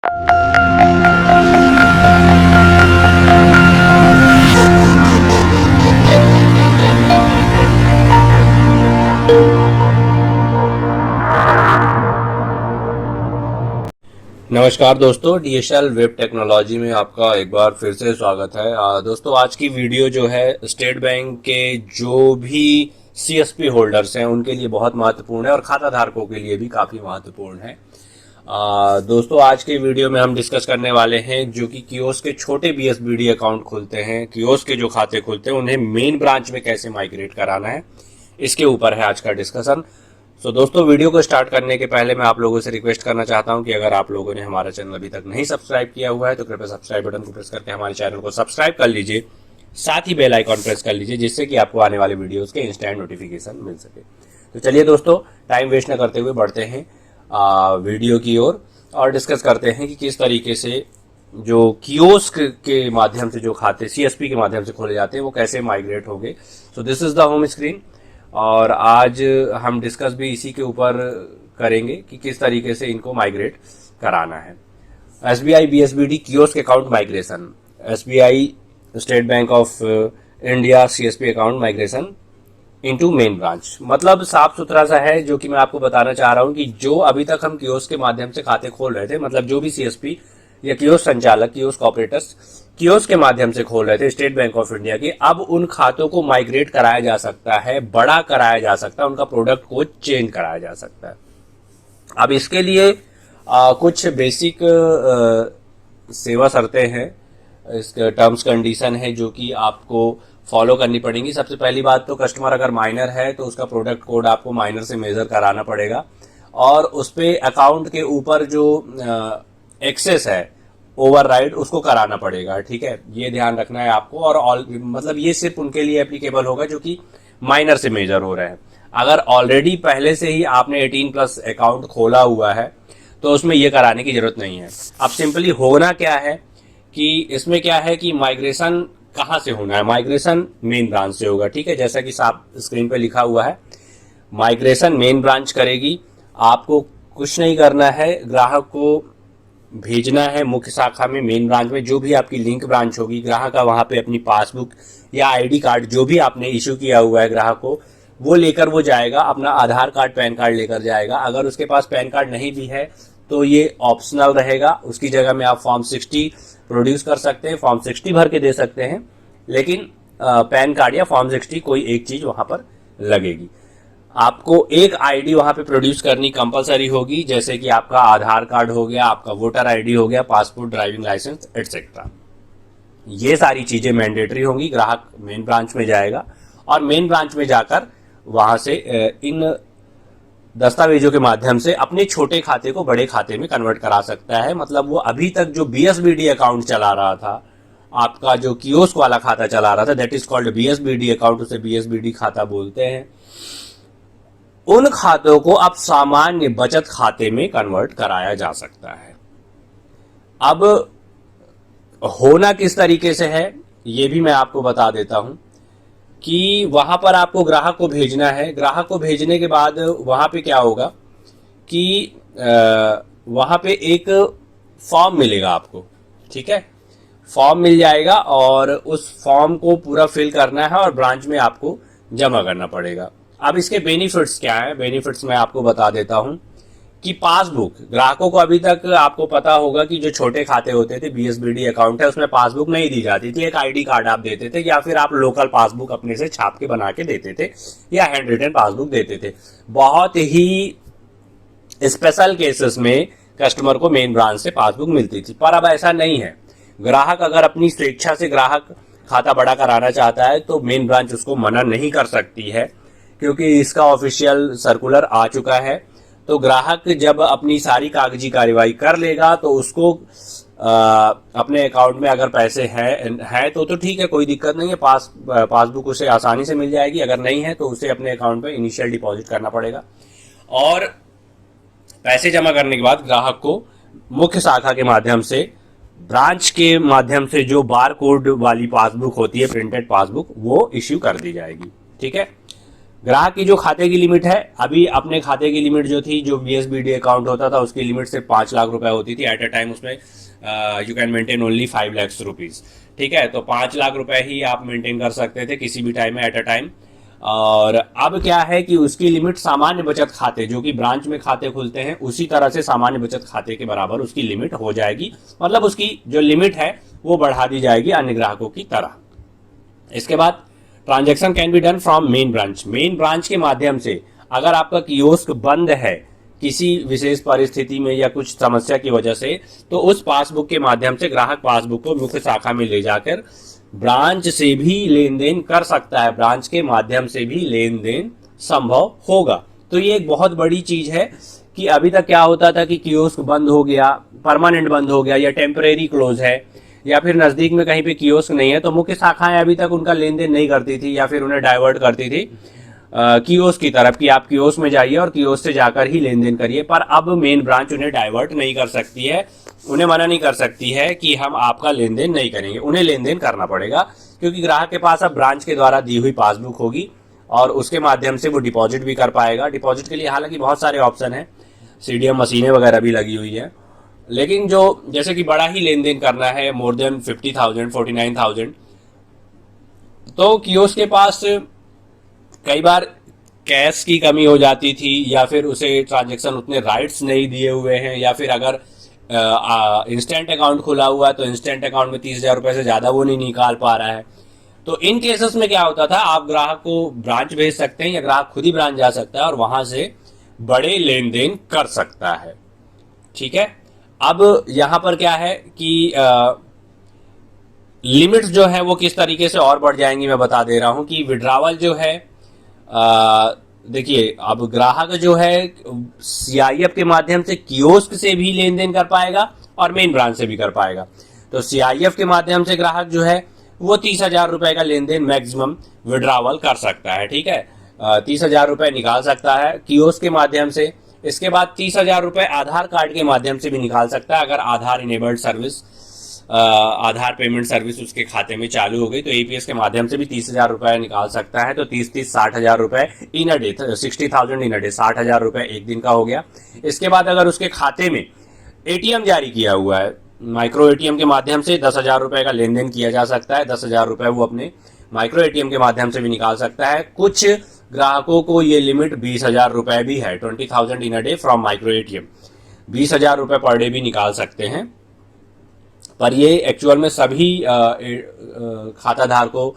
नमस्कार दोस्तों, DSL web technology में आपका एक बार फिर से स्वागत है। दोस्तों, आज की वीडियो जो है स्टेट बैंक के जो भी सीएसपी होल्डर्स हैं उनके लिए बहुत महत्वपूर्ण है और खाता धारकों के लिए भी काफ़ी महत्वपूर्ण है। दोस्तों, आज के वीडियो में हम डिस्कस करने वाले हैं जो कि कियोस्क के छोटे बीएसबीडी अकाउंट खुलते हैं, कियोस्क के जो खाते खुलते हैं उन्हें मेन ब्रांच में कैसे माइग्रेट कराना है, इसके ऊपर है आज का डिस्कशन। तो दोस्तों, वीडियो को स्टार्ट करने के पहले मैं आप लोगों से रिक्वेस्ट करना चाहता हूं कि अगर आप लोगों ने हमारा चैनल अभी तक नहीं सब्सक्राइब किया हुआ है तो कृपया सब्सक्राइब बटन को प्रेस करके हमारे चैनल को सब्सक्राइब कर लीजिए, साथ ही बेल आइकॉन प्रेस कर लीजिए जिससे कि आपको आने वाले वीडियोस के इंस्टेंट नोटिफिकेशन मिल सके। तो चलिए दोस्तों, टाइम वेस्ट न करते हुए बढ़ते हैं वीडियो की ओर और डिस्कस करते हैं कि किस तरीके से जो कियोस्क के माध्यम से जो खाते सीएसपी के माध्यम से खोले जाते हैं वो कैसे माइग्रेट होंगे। So this is the home screen और आज हम डिस्कस भी इसी के ऊपर करेंगे कि किस तरीके से इनको माइग्रेट कराना है। SBI BSBD kiosk account migration, SBI state bank of India CSP account migration into main branch. मतलब साफ सुथरा सा है जो कि मैं आपको बताना चाह रहा हूं कि जो अभी तक हम कियोस्क के माध्यम से खाते खोल रहे थे, मतलब जो भी सीएसपी या कियोस्क संचालक, कियोस्क ऑपरेटर्स कियोस्क के माध्यम से खोल रहे थे स्टेट बैंक ऑफ इंडिया के, अब उन खातों को माइग्रेट कराया जा सकता है, बड़ा कराया जा सकता है, उनका प्रोडक्ट को चेंज कराया जा सकता है। अब इसके लिए कुछ बेसिक सेवा शर्तें हैं, इसके टर्म्स कंडीशन है जो कि आपको फॉलो करनी पड़ेंगी। सबसे पहली बात तो कस्टमर अगर माइनर है तो उसका प्रोडक्ट कोड आपको माइनर से मेजर कराना पड़ेगा और उस पे अकाउंट के ऊपर जो एक्सेस है ओवरराइड उसको कराना पड़ेगा। ठीक है, ये ध्यान रखना है आपको। और मतलब ये सिर्फ उनके लिए एप्लीकेबल होगा जो कि माइनर से मेजर हो रहे हैं। अगर ऑलरेडी पहले से ही आपने 18+ अकाउंट खोला हुआ है तो उसमें ये कराने की जरूरत नहीं है। अब सिंपली होना क्या है कि इसमें क्या है कि माइग्रेशन कहाँ से होना है, माइग्रेशन मेन ब्रांच से होगा। ठीक है, जैसा कि साफ स्क्रीन पे लिखा हुआ है, माइग्रेशन मेन ब्रांच करेगी। आपको कुछ नहीं करना है, ग्राहक को भेजना है मुख्य शाखा में, मेन ब्रांच में, जो भी आपकी लिंक ब्रांच होगी। ग्राहक का वहां पे अपनी पासबुक या आईडी कार्ड जो भी आपने इशू किया हुआ है ग्राहक को, वो लेकर वो जाएगा, अपना आधार कार्ड, पैन कार्ड लेकर जाएगा। अगर उसके पास पैन कार्ड नहीं भी है तो ये ऑप्शनल रहेगा, उसकी जगह में आप फॉर्म 60 प्रोड्यूस कर सकते हैं, फॉर्म 60 भर के दे सकते हैं, लेकिन पैन कार्ड या फॉर्म 60 कोई एक चीज वहां पर लगेगी। आपको एक आईडी वहां पे प्रोड्यूस करनी कंपलसरी होगी, जैसे कि आपका आधार कार्ड हो गया, आपका वोटर आईडी हो गया, पासपोर्ट, ड्राइविंग लाइसेंस एटसेट्रा। ये सारी चीजें मैंडेटरी होंगी। ग्राहक मेन ब्रांच में जाएगा और मेन ब्रांच में जाकर वहां से इन दस्तावेजों के माध्यम से अपने छोटे खाते को बड़े खाते में कन्वर्ट करा सकता है। मतलब वो अभी तक जो बीएसबीडी अकाउंट चला रहा था, आपका जो कियोस्क वाला खाता चला रहा था, that is called BSBD account, उसे बीएसबीडी खाता बोलते हैं, उन खातों को अब सामान्य बचत खाते में कन्वर्ट कराया जा सकता है। अब होना किस तरीके से है ये भी मैं आपको बता देता हूं कि वहां पर आपको ग्राहक को भेजना है। ग्राहक को भेजने के बाद वहां पे क्या होगा कि वहां पे एक फॉर्म मिलेगा आपको। ठीक है, फॉर्म मिल जाएगा और उस फॉर्म को पूरा फिल करना है और ब्रांच में आपको जमा करना पड़ेगा। अब इसके बेनिफिट्स क्या है, बेनिफिट्स मैं आपको बता देता हूं कि पासबुक, ग्राहकों को अभी तक आपको पता होगा कि जो छोटे खाते होते थे, बीएसबीडी अकाउंट है, उसमें पासबुक नहीं दी जाती थी, एक आईडी कार्ड आप देते थे या फिर आप लोकल पासबुक अपने से छाप के बना के देते थे या हैंड रिटन पासबुक देते थे। बहुत ही स्पेशल केसेस में कस्टमर को मेन ब्रांच से पासबुक मिलती थी, पर अब ऐसा नहीं है। ग्राहक अगर अपनी स्वेच्छा से ग्राहक खाता बड़ा कराना चाहता है तो मेन ब्रांच उसको मना नहीं कर सकती है, क्योंकि इसका ऑफिशियल सर्कुलर आ चुका है। तो ग्राहक जब अपनी सारी कागजी कार्यवाही कर लेगा तो उसको अपने अकाउंट में अगर पैसे हैं तो ठीक है, कोई दिक्कत नहीं है, पासबुक उसे आसानी से मिल जाएगी। अगर नहीं है तो उसे अपने अकाउंट में इनिशियल डिपॉजिट करना पड़ेगा और पैसे जमा करने के बाद ग्राहक को मुख्य शाखा के माध्यम से, ब्रांच के माध्यम से जो बार कोड वाली पासबुक होती है, प्रिंटेड पासबुक, वो इश्यू कर दी जाएगी। ठीक है, ग्राहक की जो खाते की लिमिट है, अभी अपने खाते की लिमिट जो थी, जो BSBD अकाउंट होता था उसकी लिमिट सिर्फ 5 लाख रुपए होती थी एट अ टाइम। उसमें you can maintain only 5 lakh rupees. ठीक है, तो 5 लाख रुपए ही आप मेंटेन कर सकते थे किसी भी टाइम में एट अ टाइम। और अब क्या है कि उसकी लिमिट सामान्य बचत खाते, जो कि ब्रांच में खाते खुलते हैं उसी तरह से सामान्य बचत खाते के बराबर उसकी लिमिट हो जाएगी। मतलब उसकी जो लिमिट है वो बढ़ा दी जाएगी अन्य ग्राहकों की तरह। इसके बाद transaction can be done from main branch. Main branch के माध्यम से अगर आपका कियोस्क बंद है किसी विशेष परिस्थिति में या कुछ समस्या की वजह से, तो उस पासबुक के माध्यम से ग्राहक पासबुक को मुख्य शाखा में ले जाकर ब्रांच से भी लेन देन कर सकता है। ब्रांच के माध्यम से भी लेन देन संभव होगा। तो ये एक बहुत बड़ी चीज है कि अभी तक क्या होता था कि कियोस्क बंद हो गया, परमानेंट बंद हो गया, या टेम्परेरी क्लोज है, या फिर नजदीक में कहीं पे कियोस्क नहीं है, तो मुख्य शाखाएं अभी तक उनका लेन देन नहीं करती थी या फिर उन्हें डाइवर्ट करती थी कियोस्क की तरफ कि आप कियोस्क में जाइए और कियोस्क से जाकर ही लेन देन करिए। पर अब मेन ब्रांच उन्हें डाइवर्ट नहीं कर सकती है, उन्हें मना नहीं कर सकती है कि हम आपका लेन देन नहीं करेंगे। उन्हें लेन देन करना पड़ेगा, क्योंकि ग्राहक के पास अब ब्रांच के द्वारा दी हुई पासबुक होगी और उसके माध्यम से वो डिपॉजिट भी कर पाएगा। डिपॉजिट के लिए हालांकि बहुत सारे ऑप्शन है, CDM मशीनें वगैरह भी लगी हुई है, लेकिन जो जैसे कि बड़ा ही लेन देन करना है, मोर देन 50,000 49,000, तो कियोस्क के पास कई बार कैश की कमी हो जाती थी, या फिर उसे ट्रांजैक्शन उतने राइट्स नहीं दिए हुए हैं, या फिर अगर इंस्टेंट अकाउंट खुला हुआ है तो इंस्टेंट अकाउंट में 30,000 रुपए से ज्यादा वो नहीं निकाल पा रहा है। तो इन केसेस में क्या होता था, आप ग्राहक को ब्रांच भेज सकते हैं या ग्राहक खुद ही ब्रांच जा सकता है और वहां से बड़े लेन देन कर सकता है। ठीक है, अब यहां पर क्या है कि लिमिट्स जो है वो किस तरीके से और बढ़ जाएंगी, मैं बता दे रहा हूं कि विड्रावल जो है, देखिए अब ग्राहक जो है CIF के माध्यम से कियोस्क से भी लेन देन कर पाएगा और मेन ब्रांच से भी कर पाएगा। तो CIF के माध्यम से ग्राहक जो है वो 30,000 रुपए का लेन देन मैक्सिमम विड्रावल कर सकता है। ठीक है, 30,000 रुपए निकाल सकता है कियोस्क के माध्यम से। इसके बाद 30,000 रुपए आधार कार्ड के माध्यम से भी निकाल सकता है, अगर आधार इनेबल्ड सर्विस, आधार पेमेंट सर्विस उसके खाते में चालू हो गई तो APS के माध्यम से भी 30,000 रुपए निकाल सकता है। तो 30 60,000 रुपए इन a day, 60,000 in a day, 60,000 रुपए एक दिन का हो गया। इसके बाद अगर उसके खाते में ATM जारी किया हुआ है, माइक्रो ATM के माध्यम से 10,000 रुपए का लेन देन किया जा सकता है। 10,000 रुपए वो अपने माइक्रो ATM के माध्यम से भी निकाल सकता है। कुछ ग्राहकों को ये लिमिट 20,000 रुपए भी है, 20,000 in a day from micro ATM, 20,000 रुपए पर डे भी निकाल सकते हैं। पर ये एक्चुअल में सभी खाता धारकों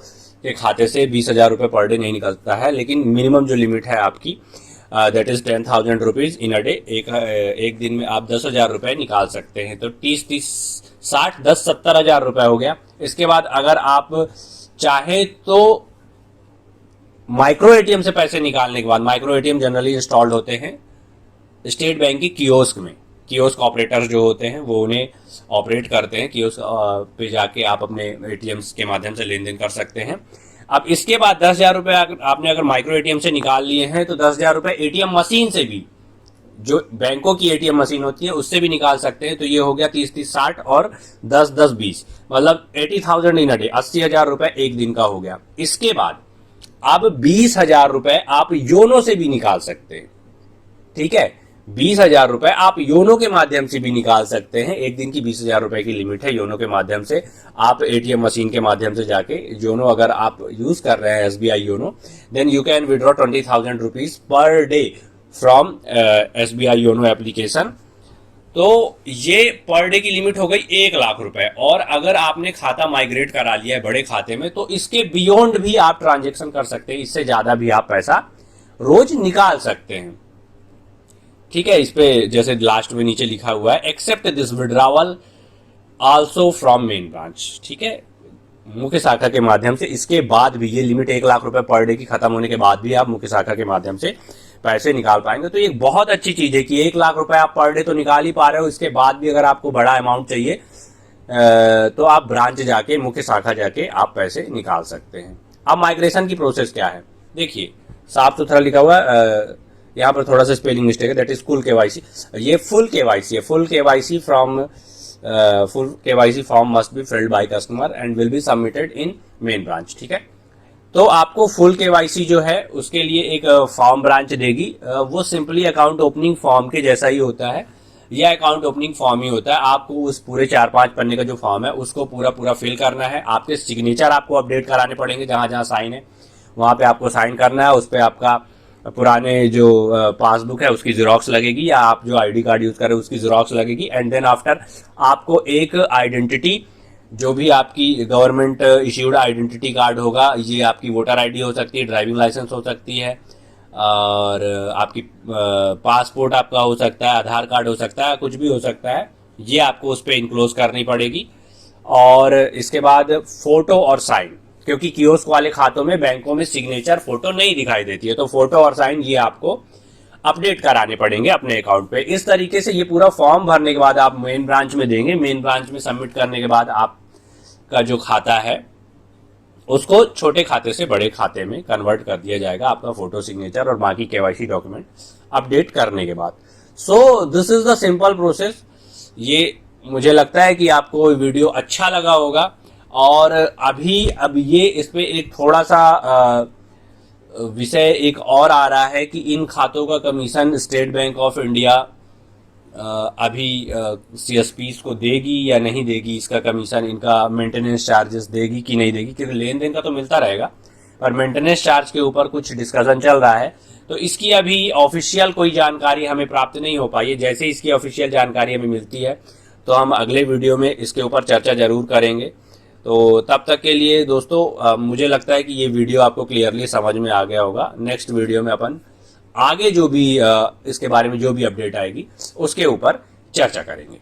के खाते से 20,000 रुपए पर डे नहीं निकलता है, लेकिन मिनिमम जो लिमिट है आपकी that is 10,000 rupees in a day. एक दिन में आप 10,000 रुपए निकाल सकते हैं। तो 70,000 रुपए हो गया। इसके बाद अगर आप चाहे तो माइक्रो ATM से पैसे निकालने के बाद, माइक्रो ATM जनरली इंस्टॉल्ड होते हैं स्टेट बैंक की कियोस्क में। कियोस्क ऑपरेटर्स जो होते हैं वो उन्हें ऑपरेट करते हैं, कियोस्क पे जाके आप अपने ATMs के माध्यम से लेन देन कर सकते हैं। अब इसके बाद 10,000 रुपए आपने अगर माइक्रो ATM से निकाल लिए हैं तो 10,000 रुपए ATM मशीन से भी, जो बैंकों की ATM मशीन होती है उससे भी निकाल सकते हैं। तो ये हो गया 30 60 और 10 20, मतलब 80,000 इन अ डे, 80,000 रुपए एक दिन का हो गया। इसके बाद अब 20,000 रुपए आप योनो से भी निकाल सकते हैं। ठीक है, 20,000 रुपए आप योनो के माध्यम से भी निकाल सकते हैं। एक दिन की 20,000 रुपए की लिमिट है योनो के माध्यम से। आप ATM मशीन के माध्यम से जाके योनो अगर आप यूज कर रहे हैं SBI YONO, then you can withdraw 20,000 rupees per day from SBI YONO application. तो ये पर डे की लिमिट हो गई 1 लाख रुपए। और अगर आपने खाता माइग्रेट करा लिया है बड़े खाते में तो इसके बियॉन्ड भी आप ट्रांजेक्शन कर सकते हैं, इससे ज्यादा भी आप पैसा रोज निकाल सकते हैं। ठीक है, इस पे जैसे लास्ट में नीचे लिखा हुआ है except this withdrawal also from main branch. ठीक है, मुख्य शाखा के माध्यम से। इसके बाद भी ये लिमिट 1 लाख रुपए पर डे की खत्म होने के बाद भी आप मुख्य शाखा के माध्यम से पैसे निकाल पाएंगे। तो ये बहुत अच्छी चीज है कि 1 लाख रुपए आप पर डे तो निकाल ही पा रहे हो। इसके बाद भी अगर आपको बड़ा अमाउंट चाहिए तो आप ब्रांच जाके, मुख्य शाखा जाके आप पैसे निकाल सकते हैं। अब माइग्रेशन की प्रोसेस क्या है, देखिए साफ सुथरा लिखा हुआ है। यहाँ पर थोड़ा सा स्पेलिंग मिस्टेक है, दैट इज फुल KYC। ये फुल KYC है। Full KYC form must be filled by customer and will be submitted in main branch. ठीक है, तो आपको फुल केवाईसी जो है उसके लिए एक फॉर्म ब्रांच देगी। वो सिंपली अकाउंट ओपनिंग फॉर्म के जैसा ही होता है, यह अकाउंट ओपनिंग फॉर्म ही होता है। आपको उस पूरे 4-5 पन्ने का जो फॉर्म है उसको पूरा फिल करना है। आपके सिग्नेचर आपको अपडेट कराने पड़ेंगे, जहां जहां साइन है वहां पे आपको साइन करना है। उस पर आपका पुराने जो पासबुक है उसकी जेरोक्स लगेगी, या आप जो आईडी कार्ड यूज कर रहे हो उसकी जेरोक्स लगेगी। एंड देन आफ्टर आपको एक आइडेंटिटी, जो भी आपकी गवर्नमेंट इश्यूड आइडेंटिटी कार्ड होगा, ये आपकी वोटर आईडी हो सकती है, ड्राइविंग लाइसेंस हो सकती है, और आपकी पासपोर्ट आपका हो सकता है, आधार कार्ड हो सकता है, कुछ भी हो सकता है, ये आपको उस पर इनक्लोज करनी पड़ेगी। और इसके बाद फोटो और साइन, क्योंकि कियोस्क वाले खातों में बैंकों में सिग्नेचर फोटो नहीं दिखाई देती है, तो फोटो और साइन ये आपको अपडेट कराने पड़ेंगे अपने अकाउंट पे। इस तरीके से ये पूरा फॉर्म भरने के बाद आप मेन ब्रांच में देंगे। मेन ब्रांच में सबमिट करने के बाद आपका जो खाता है उसको छोटे खाते से बड़े खाते में कन्वर्ट कर दिया जाएगा, आपका फोटो, सिग्नेचर और बाकी केवाईसी डॉक्यूमेंट अपडेट करने के बाद। So this is the simple process. ये मुझे लगता है कि आपको वीडियो अच्छा लगा होगा। और अब ये इस पे एक थोड़ा सा विषय एक और आ रहा है कि इन खातों का commission state bank of India अभी सीएसपीज को देगी या नहीं देगी, इसका कमीशन, इनका मेंटेनेंस चार्जेस देगी कि नहीं देगी, क्योंकि लेन देन का तो मिलता रहेगा, पर मेंटेनेंस चार्ज के ऊपर कुछ डिस्कशन चल रहा है। तो इसकी अभी ऑफिशियल कोई जानकारी हमें प्राप्त नहीं हो पाई है। जैसे इसकी ऑफिशियल जानकारी हमें मिलती है तो हम अगले वीडियो में इसके ऊपर चर्चा जरूर करेंगे। तो तब तक के लिए दोस्तों मुझे लगता है कि ये वीडियो आपको क्लियरली समझ में आ गया होगा। नेक्स्ट वीडियो में अपन आगे जो भी इसके बारे में जो भी अपडेट आएगी उसके ऊपर चर्चा करेंगे।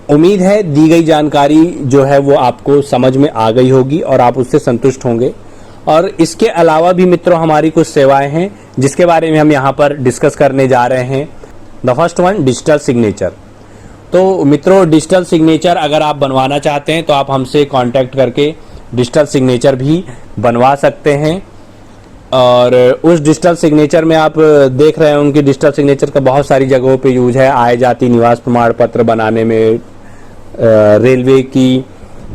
उम्मीद है दी गई जानकारी जो है वो आपको समझ में आ गई होगी और आप उससे संतुष्ट होंगे। और इसके अलावा भी मित्रों हमारी कुछ सेवाएं हैं जिसके बारे में हम यहाँ पर डिस्कस करने जा रहे हैं। The first one, digital signature. तो मित्रों, डिजिटल सिग्नेचर अगर आप बनवाना चाहते हैं तो आप हमसे कांटेक्ट करके डिजिटल सिग्नेचर भी बनवा सकते हैं। और उस डिजिटल सिग्नेचर में आप देख रहे होंगे कि डिजिटल सिग्नेचर का बहुत सारी जगहों पे यूज है। आय जाति निवास प्रमाण पत्र बनाने में, रेलवे की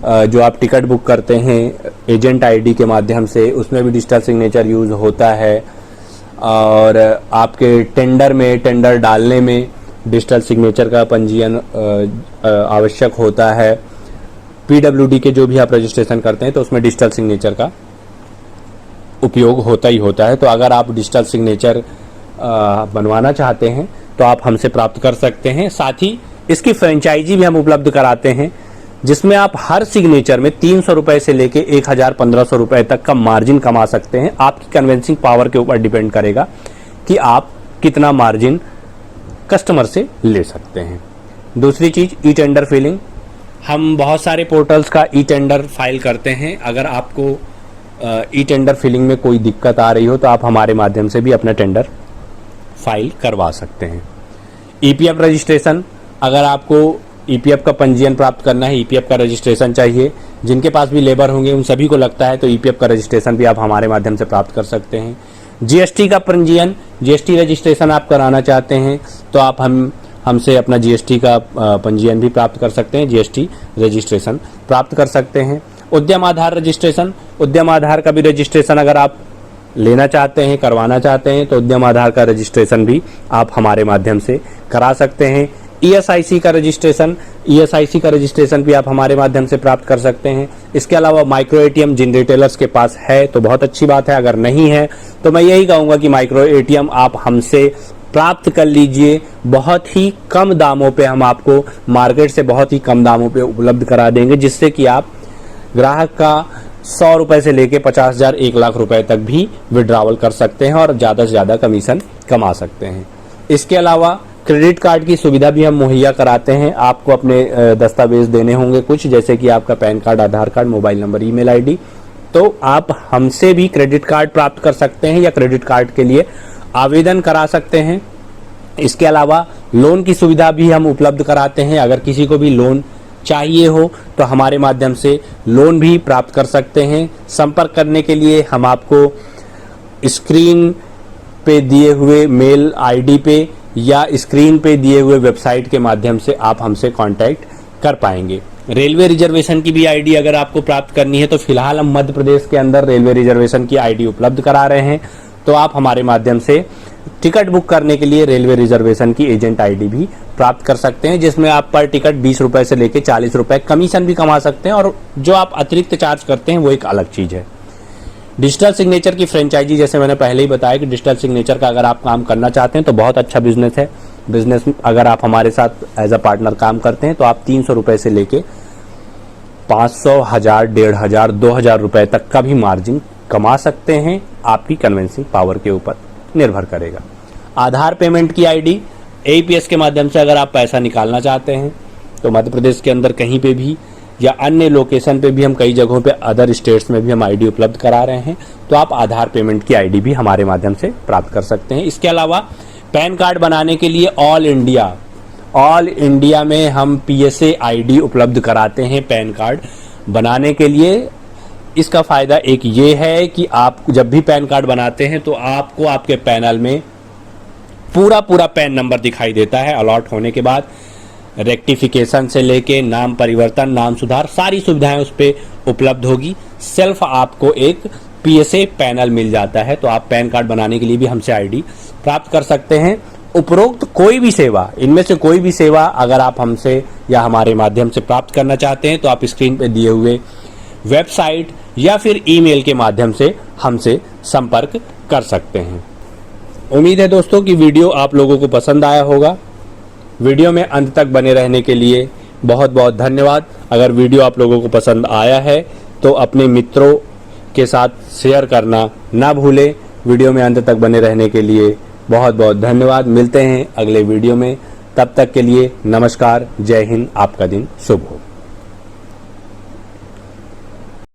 जो आप टिकट बुक करते हैं एजेंट आईडी के माध्यम से, उसमें भी डिजिटल सिग्नेचर यूज होता है। और आपके टेंडर में, टेंडर डालने में डिजिटल सिग्नेचर का पंजीयन आवश्यक होता है। पीडब्ल्यूडी के जो भी आप रजिस्ट्रेशन करते हैं तो उसमें डिजिटल सिग्नेचर का उपयोग होता ही होता है। तो अगर आप डिजिटल सिग्नेचर बनवाना चाहते हैं तो आप हमसे प्राप्त कर सकते हैं। साथ ही इसकी फ्रेंचाइजी भी हम उपलब्ध कराते हैं, जिसमें आप हर सिग्नेचर में 300 रुपए से लेके 1000-1500 रुपए तक का मार्जिन कमा सकते हैं। आपकी कन्वेंसिंग पावर के ऊपर डिपेंड करेगा कि आप कितना मार्जिन कस्टमर से ले सकते हैं। दूसरी चीज, ई टेंडर फिलिंग। हम बहुत सारे पोर्टल्स का ई टेंडर फाइल करते हैं। अगर आपको ई टेंडर फिलिंग में कोई दिक्कत आ रही हो तो आप हमारे माध्यम से भी अपना टेंडर फाइल करवा सकते हैं। ईपीएफ रजिस्ट्रेशन, अगर आपको ईपीएफ का पंजीयन प्राप्त करना है, ईपीएफ का रजिस्ट्रेशन चाहिए, जिनके पास भी लेबर होंगे उन सभी को लगता है, तो ईपीएफ का रजिस्ट्रेशन भी आप हमारे माध्यम से प्राप्त कर सकते हैं। जीएसटी का पंजीयन, जीएसटी रजिस्ट्रेशन आप कराना चाहते हैं तो आप हमसे अपना जीएसटी का पंजीयन भी प्राप्त कर सकते हैं, जीएसटी रजिस्ट्रेशन प्राप्त कर सकते हैं। उद्यम आधार रजिस्ट्रेशन, उद्यम आधार का भी रजिस्ट्रेशन अगर आप लेना चाहते हैं, करवाना चाहते हैं तो उद्यम आधार का रजिस्ट्रेशन भी आप हमारे माध्यम से करा सकते हैं। ईएसआईसी का रजिस्ट्रेशन, ईएसआईसी का रजिस्ट्रेशन भी आप हमारे माध्यम से प्राप्त कर सकते हैं। इसके अलावा माइक्रो एटीएम जिन रिटेलर्स के पास है तो बहुत अच्छी बात है, अगर नहीं है तो मैं यही कहूंगा कि माइक्रो एटीएम आप हमसे प्राप्त कर लीजिए। बहुत ही कम दामों पे हम आपको मार्केट से बहुत ही कम दामों पे उपलब्ध करा देंगे, जिससे कि आप ग्राहक का 100 रुपए से लेके 50,000, 1 लाख रुपए तक भी विड्रॉवल कर सकते हैं और ज्यादा से ज्यादा कमीशन कमा सकते हैं। इसके अलावा क्रेडिट कार्ड की सुविधा भी हम मुहैया कराते हैं। आपको अपने दस्तावेज देने होंगे कुछ, जैसे कि आपका PAN card, Aadhaar card, mobile number, email ID, तो आप हमसे भी क्रेडिट कार्ड प्राप्त कर सकते हैं या क्रेडिट कार्ड के लिए आवेदन करा सकते हैं। इसके अलावा लोन की सुविधा भी हम उपलब्ध कराते हैं। अगर किसी को भी लोन चाहिए हो तो हमारे माध्यम से लोन भी प्राप्त कर सकते हैं। संपर्क करने के लिए हम आपको स्क्रीन पे दिए हुए मेल आईडी पे या स्क्रीन पे दिए हुए वेबसाइट के माध्यम से आप हमसे कांटेक्ट कर पाएंगे। रेलवे रिजर्वेशन की भी आईडी अगर आपको प्राप्त करनी है तो फिलहाल हम मध्य प्रदेश के अंदर रेलवे रिजर्वेशन की आईडी उपलब्ध करा रहे हैं, तो आप हमारे माध्यम से टिकट बुक करने के लिए रेलवे रिजर्वेशन की एजेंट आईडी भी प्राप्त कर सकते हैं, जिसमें आप पर टिकट 20 रुपए से लेकर 40 रुपए कमीशन भी कमा सकते हैं, और जो आप अतिरिक्त चार्ज करते हैं वो एक अलग चीज है। डिजिटल सिग्नेचर की फ्रेंचाइजी, जैसे मैंने पहले ही बताया कि डिजिटल सिग्नेचर का अगर आप काम करना चाहते हैं तो बहुत अच्छा बिजनेस है। बिजनेस अगर आप हमारे साथ एज अ पार्टनर काम करते हैं तो आप 300 रुपए से लेके 500, 1000, 1500, 2000 रुपए तक का भी मार्जिन कमा सकते हैं। आपकी कन्विंसिंग पावर के ऊपर निर्भर करेगा। आधार पेमेंट की आईडी एईपीएस के माध्यम से अगर आप पैसा निकालना चाहते हैं तो मध्य प्रदेश के अंदर कहीं पे भी या अन्य लोकेशन पे भी, हम कई जगहों पे अदर स्टेट्स में भी हम आईडी उपलब्ध करा रहे हैं, तो आप आधार पेमेंट की आईडी भी हमारे माध्यम से प्राप्त कर सकते हैं। इसके अलावा पैन कार्ड बनाने के लिए ऑल इंडिया में हम पीएसए आईडी उपलब्ध कराते हैं पैन कार्ड बनाने के लिए। इसका फायदा एक ये है कि आप जब भी पैन कार्ड बनाते हैं तो आपको आपके पैनल में पूरा पैन नंबर दिखाई देता है। अलॉट होने के बाद रेक्टिफिकेशन से लेके नाम परिवर्तन, नाम सुधार, सारी सुविधाएं उस पर उपलब्ध होगी। सेल्फ आपको एक पीएसए पैनल मिल जाता है, तो आप पैन कार्ड बनाने के लिए भी हमसे आईडी प्राप्त कर सकते हैं। उपरोक्त कोई भी सेवा, इनमें से कोई भी सेवा अगर आप हमसे या हमारे माध्यम से प्राप्त करना चाहते हैं तो आप स्क्रीन पे दिए हुए वेबसाइट या फिर ईमेल के माध्यम से हमसे संपर्क कर सकते हैं। उम्मीद है दोस्तों कि वीडियो आप लोगों को पसंद आया होगा। वीडियो में अंत तक बने रहने के लिए बहुत बहुत धन्यवाद। अगर वीडियो आप लोगों को पसंद आया है तो अपने मित्रों के साथ शेयर करना ना भूलें। वीडियो में अंत तक बने रहने के लिए बहुत बहुत धन्यवाद। मिलते हैं अगले वीडियो में, तब तक के लिए नमस्कार, जय हिंद, आपका दिन शुभ हो।